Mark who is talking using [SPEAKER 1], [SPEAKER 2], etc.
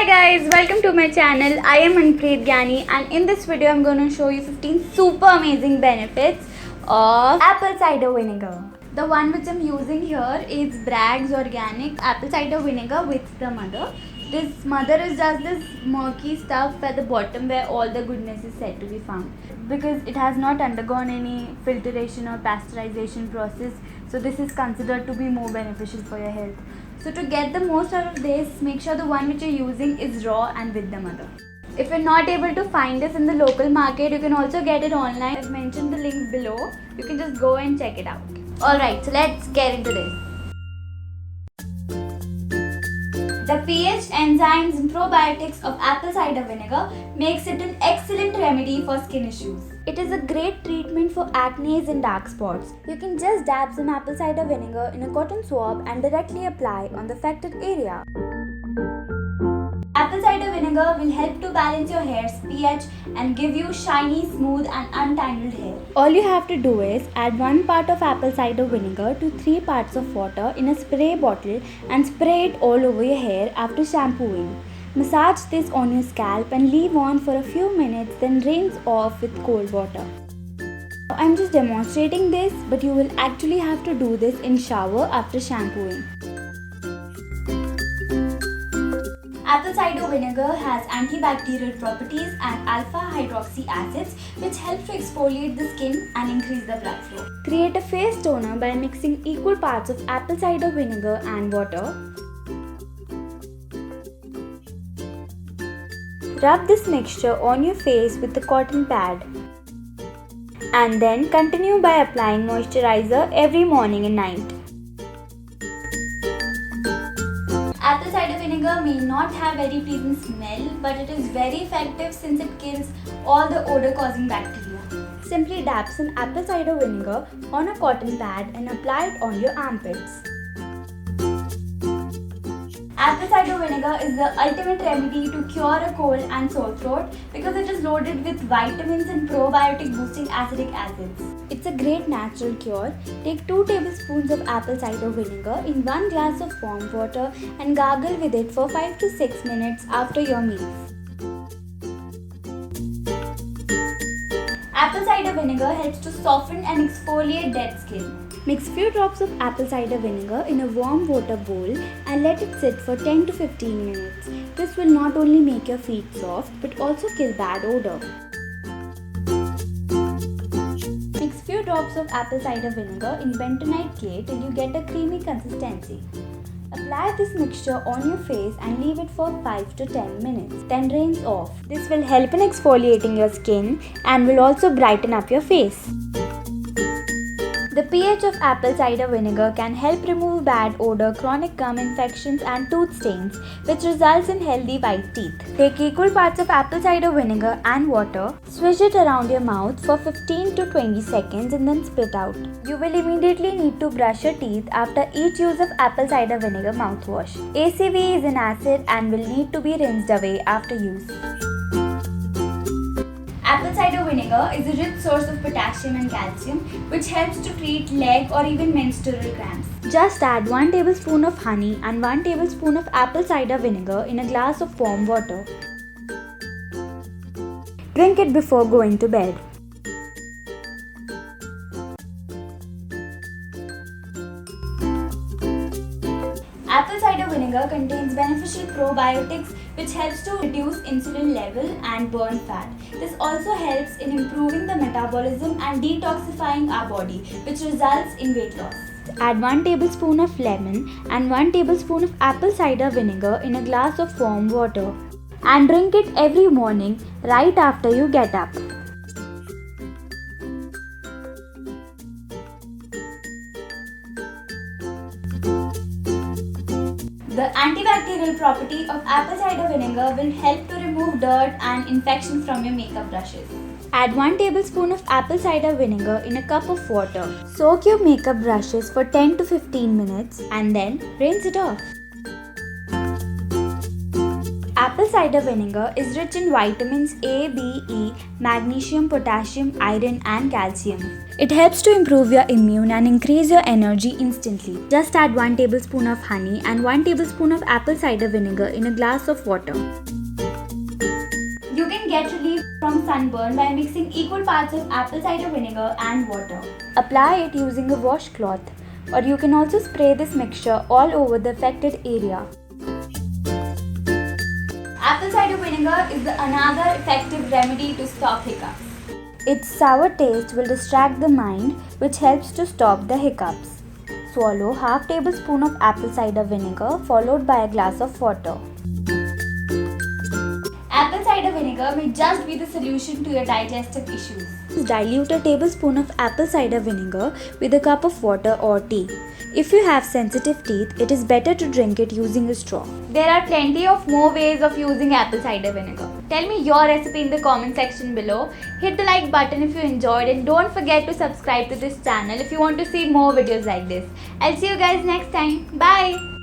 [SPEAKER 1] Hi guys, welcome to my channel. I am Manpreet Gyani and in this video I'm going to show you 15 super amazing benefits of apple cider vinegar. The one which I'm using here is Bragg's Organic apple cider vinegar with the mother. This mother is just this murky stuff at the bottom where all the goodness is said to be found, because it has not undergone any filtration or pasteurization process, so this is considered to be more beneficial for your health. So to get the most out of this, make sure the one which you're using is raw and with the mother. If you're not able to find this in the local market, you can also get it online. I've mentioned the link below. You can just go and check it out. Alright, so let's get into this. The pH, enzymes and probiotics of apple cider vinegar makes it an excellent remedy for skin issues. It is a great treatment for acne and dark spots. You can just dab some apple cider vinegar in a cotton swab and directly apply on the affected area. Apple cider vinegar will help to balance your hair's pH and give you shiny, smooth and untangled hair. All you have to do is add 1 part of apple cider vinegar to 3 parts of water in a spray bottle and spray it all over your hair after shampooing. Massage this on your scalp and leave on for a few minutes, then rinse off with cold water. I'm just demonstrating this, but you will actually have to do this in shower after shampooing. Apple cider vinegar has antibacterial properties and alpha hydroxy acids, which help to exfoliate the skin and increase the blood flow. Create a face toner by mixing equal parts of apple cider vinegar and water. Rub this mixture on your face with the cotton pad. And then continue by applying moisturizer every morning and night. Apple cider vinegar may not have very pleasant smell, but it is very effective since it kills all the odor-causing bacteria. Simply dab some apple cider vinegar on a cotton pad and apply it on your armpits. Apple cider vinegar is the ultimate remedy to cure a cold and sore throat because it is loaded with vitamins and probiotic boosting acetic acids. It's a great natural cure. Take 2 tablespoons of apple cider vinegar in 1 glass of warm water and gargle with it for 5 to 6 minutes after your meals. Apple cider vinegar helps to soften and exfoliate dead skin. Mix few drops of apple cider vinegar in a warm water bowl and let it sit for 10 to 15 minutes. This will not only make your feet soft but also kill bad odor. Mix few drops of apple cider vinegar in bentonite clay till you get a creamy consistency. Apply this mixture on your face and leave it for 5 to 10 minutes. Then rinse off. This will help in exfoliating your skin and will also brighten up your face. The pH of apple cider vinegar can help remove bad odor, chronic gum infections and tooth stains, which results in healthy white teeth. Take equal parts of apple cider vinegar and water, swish it around your mouth for 15 to 20 seconds and then spit out. You will immediately need to brush your teeth after each use of apple cider vinegar mouthwash. ACV is an acid and will need to be rinsed away after use. Apple cider vinegar is a rich source of potassium and calcium, which helps to treat leg or even menstrual cramps. Just add 1 tablespoon of honey and 1 tablespoon of apple cider vinegar in a glass of warm water. Drink it before going to bed. Apple cider vinegar contains beneficial probiotics which helps to reduce insulin level and burn fat. This also helps in improving the metabolism and detoxifying our body, which results in weight loss. Add 1 tablespoon of lemon and 1 tablespoon of apple cider vinegar in a glass of warm water and drink it every morning right after you get up. The antibacterial property of apple cider vinegar will help to remove dirt and infections from your makeup brushes. Add 1 tablespoon of apple cider vinegar in a cup of water. Soak your makeup brushes for 10 to 15 minutes and then rinse it off. Apple cider vinegar is rich in vitamins A, B, E, magnesium, potassium, iron, and calcium. It helps to improve your immune and increase your energy instantly. Just add 1 tablespoon of honey and 1 tablespoon of apple cider vinegar in a glass of water. You can get relief from sunburn by mixing equal parts of apple cider vinegar and water. Apply it using a washcloth, or you can also spray this mixture all over the affected area. Apple cider vinegar is another effective remedy to stop hiccups. Its sour taste will distract the mind, which helps to stop the hiccups. Swallow half tablespoon of apple cider vinegar followed by a glass of water. Apple cider vinegar may just be the solution to your digestive issues. Dilute a tablespoon of apple cider vinegar with a cup of water or tea. If you have sensitive teeth, it is better to drink it using a straw. There are plenty of more ways of using apple cider vinegar. Tell me your recipe in the comment section below. Hit the like button if you enjoyed, and don't forget to subscribe to this channel if you want to see more videos like this. I'll see you guys next time. Bye!